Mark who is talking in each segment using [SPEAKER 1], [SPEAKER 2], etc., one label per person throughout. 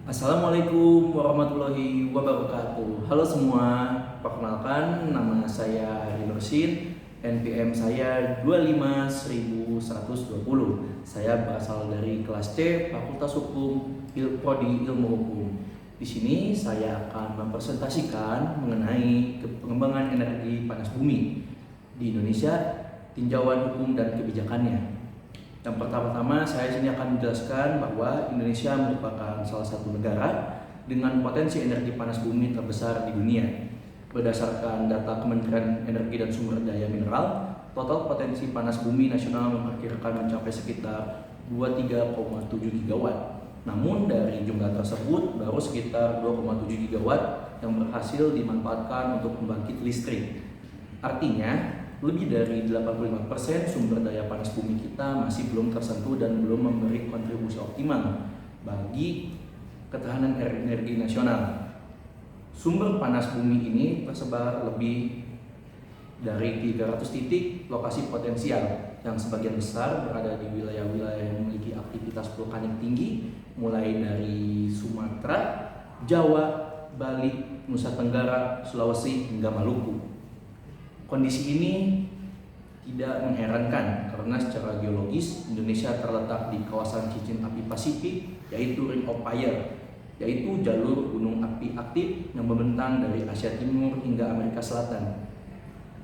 [SPEAKER 1] Assalamualaikum warahmatullahi wabarakatuh. Halo semua, perkenalkan nama saya Hari Nursin, NPM saya 25120. Saya berasal dari kelas C, Fakultas Hukum, Prodi Ilmu Hukum. Di sini saya akan mempresentasikan mengenai pengembangan energi panas bumi di Indonesia, tinjauan hukum dan kebijakannya. Yang pertama-tama saya sini akan menjelaskan bahwa Indonesia merupakan salah satu negara dengan potensi energi panas bumi terbesar di dunia. Berdasarkan data Kementerian Energi dan Sumber Daya Mineral, total potensi panas bumi nasional memperkirakan mencapai sekitar 23,7 gigawatt. Namun dari jumlah tersebut baru sekitar 2,7 gigawatt yang berhasil dimanfaatkan untuk pembangkit listrik. Artinya, lebih dari 85% sumber daya panas bumi kita masih belum tersentuh dan belum memberi kontribusi optimal bagi ketahanan energi nasional. Sumber panas bumi ini tersebar lebih dari 300 titik lokasi potensial yang sebagian besar berada di wilayah-wilayah yang memiliki aktivitas vulkanik tinggi, mulai dari Sumatera, Jawa, Bali, Nusa Tenggara, Sulawesi, hingga Maluku. Kondisi ini tidak mengherankan karena secara geologis Indonesia terletak di kawasan cincin api Pasifik, yaitu Ring of Fire, yaitu jalur gunung api aktif yang membentang dari Asia Timur hingga Amerika Selatan.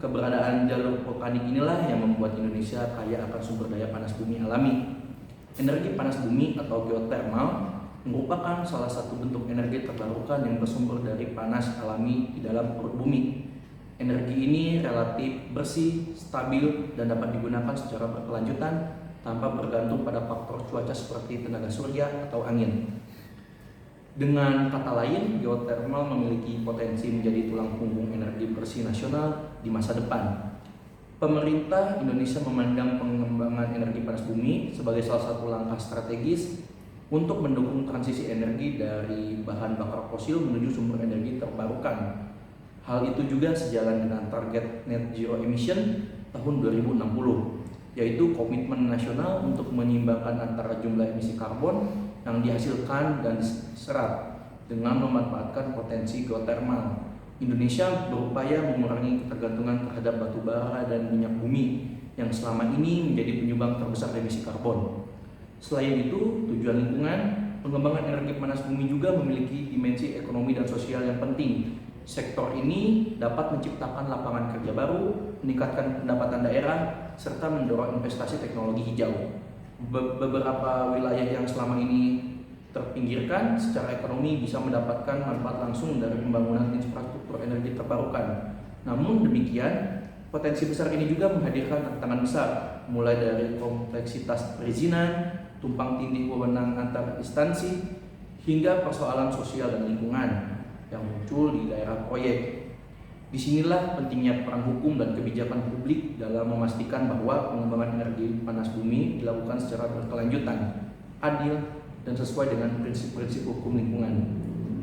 [SPEAKER 1] Keberadaan jalur vulkanik inilah yang membuat Indonesia kaya akan sumber daya panas bumi alami. Energi panas bumi atau geothermal merupakan salah satu bentuk energi terbarukan yang bersumber dari panas alami di dalam perut bumi. Energi ini relatif bersih, stabil, dan dapat digunakan secara berkelanjutan tanpa bergantung pada faktor cuaca seperti tenaga surya atau angin. Dengan kata lain, geothermal memiliki potensi menjadi tulang punggung energi bersih nasional di masa depan. Pemerintah Indonesia memandang pengembangan energi panas bumi sebagai salah satu langkah strategis untuk mendukung transisi energi dari bahan bakar fosil menuju sumber energi terbarukan. Hal itu juga sejalan dengan target net zero emission tahun 2060, yaitu komitmen nasional untuk menyeimbangkan antara jumlah emisi karbon yang dihasilkan dan diserap dengan memanfaatkan potensi geothermal. Indonesia berupaya mengurangi ketergantungan terhadap batu bara dan minyak bumi yang selama ini menjadi penyumbang terbesar emisi karbon. Selain itu, tujuan lingkungan, pengembangan energi panas bumi juga memiliki dimensi ekonomi dan sosial yang penting. Sektor ini dapat menciptakan lapangan kerja baru, meningkatkan pendapatan daerah, serta mendorong investasi teknologi hijau. Beberapa wilayah yang selama ini terpinggirkan secara ekonomi bisa mendapatkan manfaat langsung dari pembangunan infrastruktur energi terbarukan. Namun demikian, potensi besar ini juga menghadirkan tantangan besar, mulai dari kompleksitas perizinan, tumpang tindih wewenang antar instansi, hingga persoalan sosial dan lingkungan yang muncul di daerah proyek. Disinilah pentingnya peran hukum dan kebijakan publik dalam memastikan bahwa pengembangan energi panas bumi dilakukan secara berkelanjutan, adil, dan sesuai dengan prinsip-prinsip hukum lingkungan.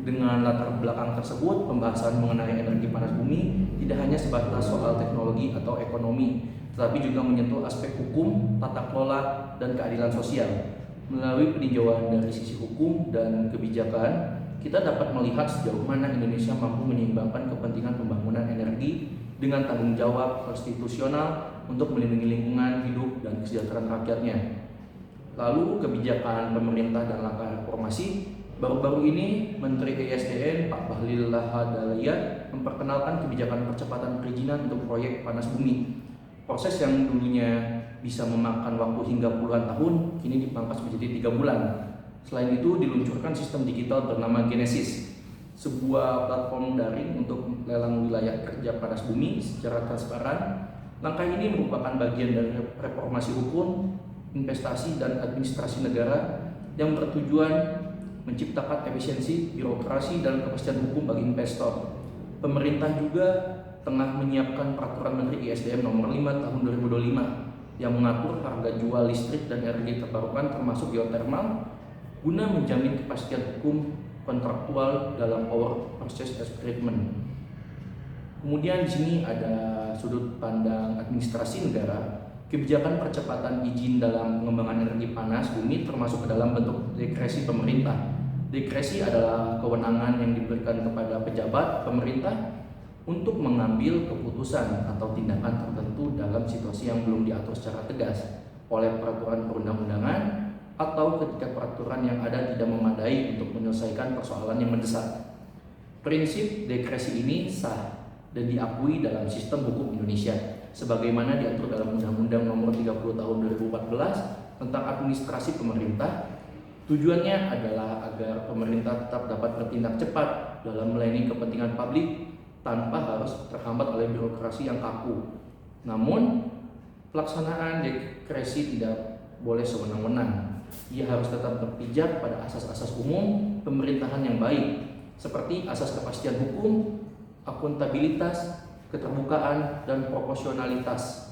[SPEAKER 1] Dengan latar belakang tersebut, pembahasan mengenai energi panas bumi tidak hanya sebatas soal teknologi atau ekonomi, tetapi juga menyentuh aspek hukum, tata kelola, dan keadilan sosial. Melalui peninjauan dari sisi hukum dan kebijakan, kita dapat melihat sejauh mana Indonesia mampu menyeimbangkan kepentingan pembangunan energi dengan tanggung jawab konstitusional untuk melindungi lingkungan hidup dan kesejahteraan rakyatnya. Lalu kebijakan pemerintah dan langkah reformasi. Baru-baru ini Menteri ESDM Pak Bahlil Lahadalia memperkenalkan kebijakan percepatan perizinan untuk proyek panas bumi. Proses yang dulunya bisa memakan waktu hingga puluhan tahun kini dipangkas menjadi 3 bulan. Selain itu, diluncurkan sistem digital bernama Genesis, sebuah platform daring untuk lelang wilayah kerja panas bumi secara transparan. Langkah ini merupakan bagian dari reformasi hukum, investasi, dan administrasi negara yang bertujuan menciptakan efisiensi, birokrasi, dan kepastian hukum bagi investor. Pemerintah juga tengah menyiapkan peraturan Menteri ISDM nomor 5 tahun 2025 yang mengatur harga jual listrik dan energi terbarukan termasuk geothermal guna menjamin kepastian hukum kontraktual dalam power purchase agreement. Kemudian di sini ada sudut pandang administrasi negara. Kebijakan percepatan izin dalam pengembangan energi panas bumi termasuk ke dalam bentuk diskresi pemerintah. Diskresi adalah kewenangan yang diberikan kepada pejabat pemerintah untuk mengambil keputusan atau tindakan tertentu dalam situasi yang belum diatur secara tegas oleh peraturan perundang-undangan atau ketika peraturan yang ada tidak memadai untuk menyelesaikan persoalan yang mendesak. Prinsip diskresi ini sah dan diakui dalam sistem hukum Indonesia sebagaimana diatur dalam Undang-Undang Nomor 30 Tahun 2014 tentang administrasi pemerintah. Tujuannya adalah agar pemerintah tetap dapat bertindak cepat dalam melayani kepentingan publik tanpa harus terhambat oleh birokrasi yang kaku. Namun, pelaksanaan diskresi tidak boleh sewenang-wenang. Ia harus tetap berpijak pada asas-asas umum pemerintahan yang baik, seperti asas kepastian hukum, akuntabilitas, keterbukaan, dan proporsionalitas.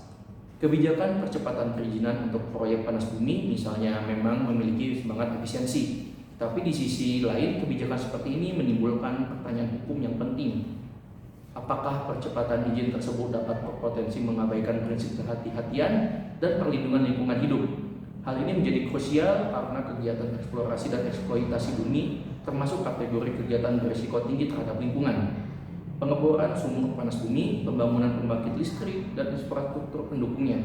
[SPEAKER 1] Kebijakan percepatan perizinan untuk proyek panas bumi misalnya memang memiliki semangat efisiensi, tapi di sisi lain kebijakan seperti ini menimbulkan pertanyaan hukum yang penting. Apakah percepatan izin tersebut dapat berpotensi mengabaikan prinsip kehati-hatian dan perlindungan lingkungan hidup? Hal ini menjadi krusial karena kegiatan eksplorasi dan eksploitasi bumi termasuk kategori kegiatan berisiko tinggi terhadap lingkungan. Pengeboran sumur panas bumi, pembangunan pembangkit listrik, dan infrastruktur pendukungnya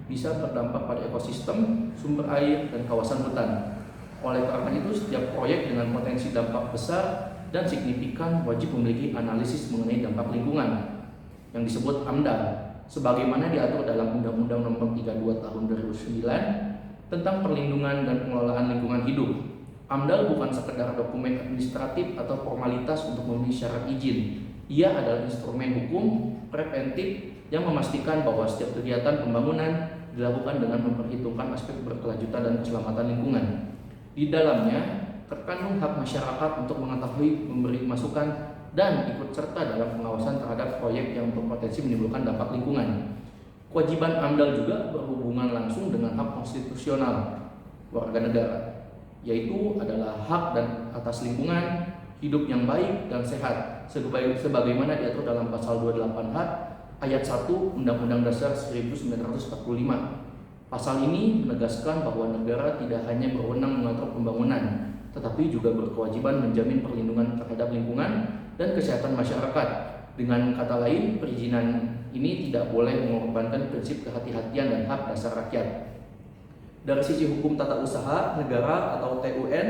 [SPEAKER 1] bisa berdampak pada ekosistem, sumber air, dan kawasan hutan. Oleh karena itu, setiap proyek dengan potensi dampak besar dan signifikan wajib memiliki analisis mengenai dampak lingkungan yang disebut AMDAL, sebagaimana diatur dalam Undang-Undang Nomor 32 Tahun 2009 tentang perlindungan dan pengelolaan lingkungan hidup. AMDAL bukan sekedar dokumen administratif atau formalitas untuk memenuhi syarat izin. Ia adalah instrumen hukum preventif yang memastikan bahwa setiap kegiatan pembangunan dilakukan dengan memperhitungkan aspek berkelanjutan dan keselamatan lingkungan. Di dalamnya terkandung hak masyarakat untuk mengetahui, memberi masukan, dan ikut serta dalam pengawasan terhadap proyek yang berpotensi menimbulkan dampak lingkungan. Kewajiban AMDAL juga berhubungan langsung dengan hak konstitusional warga negara, yaitu adalah hak dan atas lingkungan hidup yang baik dan sehat sebagaimana diatur dalam pasal 28H ayat 1 Undang-Undang Dasar 1945. Pasal ini menegaskan bahwa negara tidak hanya berwenang mengatur pembangunan, tetapi juga berkewajiban menjamin perlindungan terhadap lingkungan dan kesehatan masyarakat. Dengan kata lain, perizinan ini tidak boleh mengorbankan prinsip kehati-hatian dan hak dasar rakyat. Dari sisi hukum tata usaha negara atau TUN,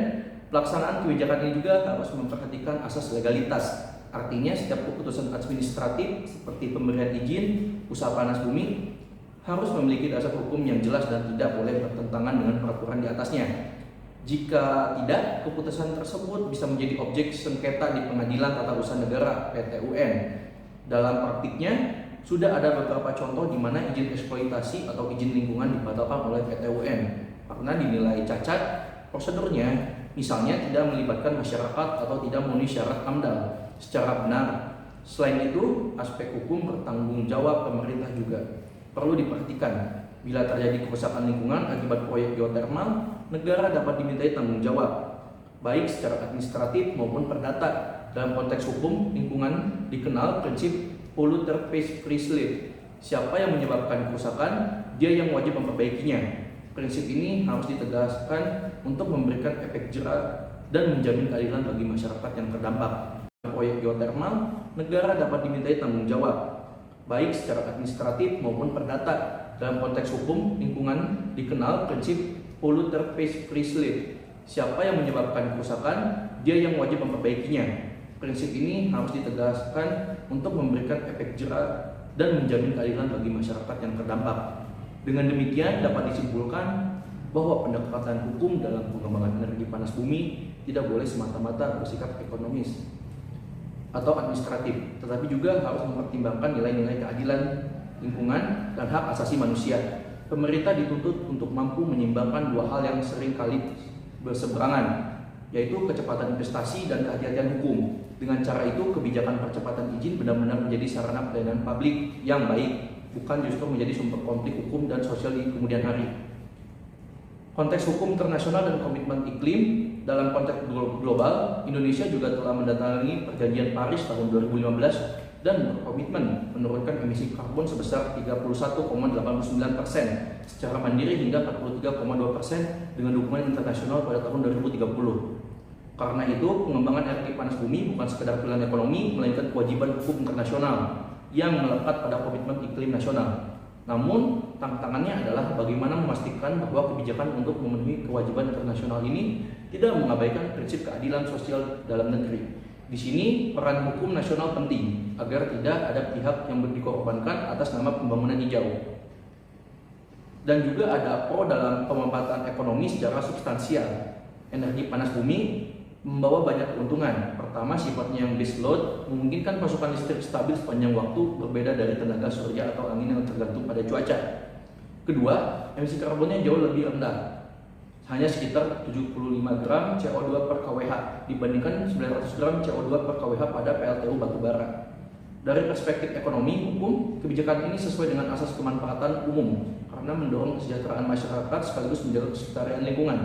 [SPEAKER 1] pelaksanaan kebijakan ini juga harus memperhatikan asas legalitas. Artinya setiap keputusan administratif seperti pemberian izin usaha panas bumi harus memiliki dasar hukum yang jelas dan tidak boleh bertentangan dengan peraturan di atasnya. Jika tidak, keputusan tersebut bisa menjadi objek sengketa di Pengadilan Tata Usaha Negara (PT-UN). Dalam praktiknya, sudah ada beberapa contoh di mana izin eksploitasi atau izin lingkungan dibatalkan oleh PT-UN karena dinilai cacat prosedurnya, misalnya tidak melibatkan masyarakat atau tidak memenuhi syarat AMDAL secara benar. Selain itu, aspek hukum bertanggung jawab pemerintah juga perlu diperhatikan. Bila terjadi kerusakan lingkungan akibat proyek geotermal, negara dapat dimintai tanggung jawab, baik secara administratif maupun perdata. Dalam konteks hukum lingkungan dikenal prinsip polluter pays freely. Siapa yang menyebabkan kerusakan, dia yang wajib memperbaikinya. Prinsip ini harus ditegaskan untuk memberikan efek jera dan menjamin keadilan bagi masyarakat yang terdampak. Proyek geotermal, negara dapat dimintai tanggung jawab, baik secara administratif maupun perdata. Dalam konteks hukum lingkungan dikenal prinsip polluter pays freely. Siapa yang menyebabkan kerusakan, dia yang wajib memperbaikinya. Prinsip ini harus ditegaskan untuk memberikan efek jera dan menjamin keadilan bagi masyarakat yang terdampak. Dengan demikian dapat disimpulkan bahwa pendekatan hukum dalam pengembangan energi panas bumi tidak boleh semata-mata bersikap ekonomis atau administratif, tetapi juga harus mempertimbangkan nilai-nilai keadilan lingkungan dan hak asasi manusia. Pemerintah dituntut untuk mampu menyeimbangkan dua hal yang sering kali berseberangan, yaitu kecepatan investasi dan kehati-hatian hukum. Dengan cara itu, kebijakan percepatan izin benar-benar menjadi sarana pelayanan publik yang baik, bukan justru menjadi sumber konflik hukum dan sosial di kemudian hari. Konteks hukum internasional dan komitmen iklim. Dalam konteks global, Indonesia juga telah mendatangi Perjanjian Paris tahun 2015 dan berkomitmen menurunkan emisi karbon sebesar 31,89% secara mandiri hingga 43,2% dengan dukungan internasional pada tahun 2030. Karena itu, pengembangan energi panas bumi bukan sekedar pilihan ekonomi, melainkan kewajiban hukum internasional yang melekat pada komitmen iklim nasional. Namun, tantangannya adalah bagaimana memastikan bahwa kebijakan untuk memenuhi kewajiban internasional ini tidak mengabaikan prinsip keadilan sosial dalam negeri. Di sini, peran hukum nasional penting agar tidak ada pihak yang dikorbankan atas nama pembangunan hijau. Dan juga ada pro dalam pemanfaatan ekonomi secara substansial. Energi panas bumi membawa banyak keuntungan. Pertama, sifatnya yang base load, memungkinkan pasokan listrik stabil sepanjang waktu, berbeda dari tenaga surya atau angin yang tergantung pada cuaca. Kedua, emisi karbonnya jauh lebih rendah, hanya sekitar 75 gram CO2 per kWh dibandingkan 900 gram CO2 per kWh pada PLTU batubara. Dari perspektif ekonomi hukum, kebijakan ini sesuai dengan asas kemanfaatan umum karena mendorong kesejahteraan masyarakat sekaligus menjaga kelestarian lingkungan.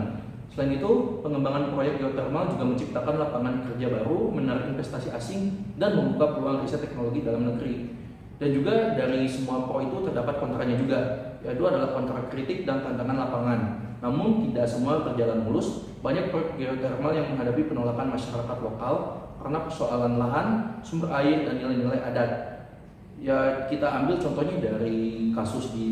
[SPEAKER 1] Selain itu, pengembangan proyek geothermal juga menciptakan lapangan kerja baru, menarik investasi asing, dan membuka peluang riset teknologi dalam negeri. Dan juga dari semua pro itu terdapat kontranya juga, yaitu adalah kontra kritik dan tantangan lapangan. Namun tidak semua berjalan mulus, banyak proyek geothermal yang menghadapi penolakan masyarakat lokal karena persoalan lahan, sumber air, dan nilai-nilai adat. Ya, kita ambil contohnya dari kasus di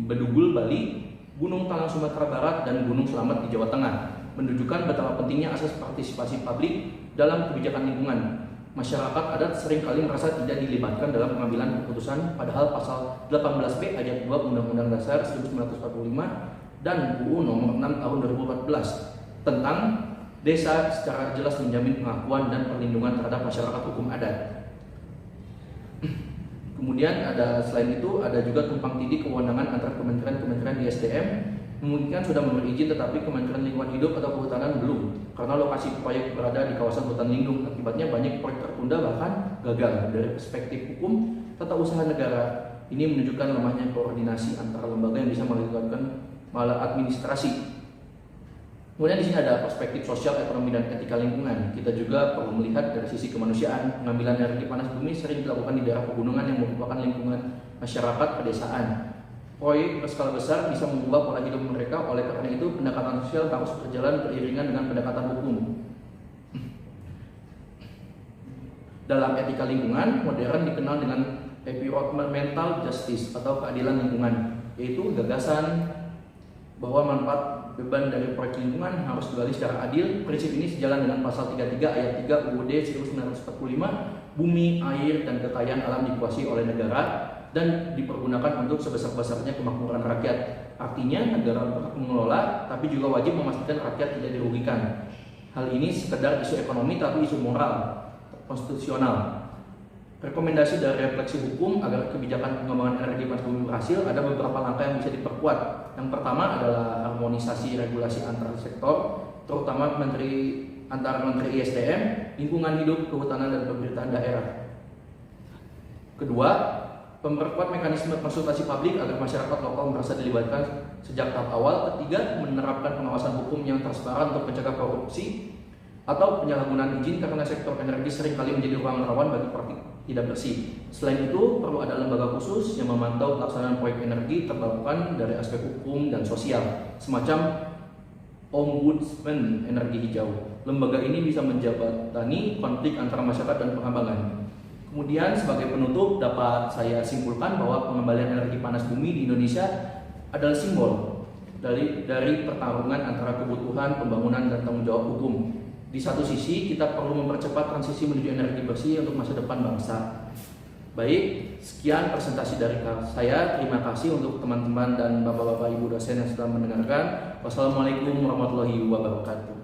[SPEAKER 1] Bedugul, Bali, Gunung Talang Sumatera Barat, dan Gunung Selamet di Jawa Tengah, menunjukkan betapa pentingnya asas partisipasi publik dalam kebijakan lingkungan. Masyarakat adat seringkali merasa tidak dilibatkan dalam pengambilan keputusan, padahal pasal 18B ayat 2 Undang-Undang Dasar 1945 dan UU Nomor 6 Tahun 2014 tentang desa secara jelas menjamin pengakuan dan perlindungan terhadap masyarakat hukum adat. Kemudian selain itu ada juga tumpang tindih kewenangan antara kementerian di SDM, memungkinkan sudah memberi izin tetapi Kementerian Lingkungan Hidup atau Kehutanan belum, karena lokasi proyek berada di kawasan hutan lindung. Akibatnya banyak proyek tertunda bahkan gagal. Dari perspektif hukum tata usaha negara, ini menunjukkan lemahnya koordinasi antara lembaga yang bisa melakukan maladministrasi. Kemudian di sini ada perspektif sosial, ekonomi, dan etika lingkungan. Kita juga perlu melihat dari sisi kemanusiaan. Pengambilan energi panas bumi sering dilakukan di daerah pegunungan yang merupakan lingkungan masyarakat pedesaan. Proyek berskala besar bisa mengubah pola hidup mereka. Oleh karena itu, pendekatan sosial harus berjalan beriringan dengan pendekatan hukum. Dalam etika lingkungan, modern dikenal dengan environmental justice atau keadilan lingkungan, yaitu gagasan bahwa manfaat beban dari proyek lingkungan harus digali secara adil. Prinsip ini sejalan dengan pasal 33 ayat 3 UUD 1945, bumi, air, dan kekayaan alam dikuasai oleh negara dan dipergunakan untuk sebesar-besarnya kemakmuran rakyat. Artinya negara berhak mengelola, tapi juga wajib memastikan rakyat tidak dirugikan. Hal ini sekedar isu ekonomi, tapi isu moral, konstitusional. Rekomendasi dari refleksi hukum agar kebijakan pengembangan energi panas bumi berhasil, ada beberapa langkah yang bisa diperkuat. Yang pertama adalah harmonisasi regulasi antar sektor, terutama antara Menteri ISDM, Lingkungan Hidup, Kehutanan, dan Pemerintahan Daerah. Kedua, memperkuat mekanisme konsultasi publik agar masyarakat lokal merasa dilibatkan sejak tahap awal. Ketiga, menerapkan pengawasan hukum yang transparan untuk mencegah korupsi atau penyalahgunaan izin, karena sektor energi seringkali menjadi ruang rawan bagi praktik tidak bersih. Selain itu, perlu ada lembaga khusus yang memantau pelaksanaan proyek energi terbarukan dari aspek hukum dan sosial, semacam Ombudsman Energi Hijau. Lembaga ini bisa menjembatani konflik antara masyarakat dan pengembangan. Kemudian sebagai penutup dapat saya simpulkan bahwa pengembalian energi panas bumi di Indonesia adalah simbol dari pertarungan antara kebutuhan, pembangunan, dan tanggung jawab hukum. Di satu sisi, kita perlu mempercepat transisi menuju energi bersih untuk masa depan bangsa. Baik, sekian presentasi dari saya. Terima kasih untuk teman-teman dan bapak-bapak ibu dosen yang sudah mendengarkan. Wassalamualaikum warahmatullahi wabarakatuh.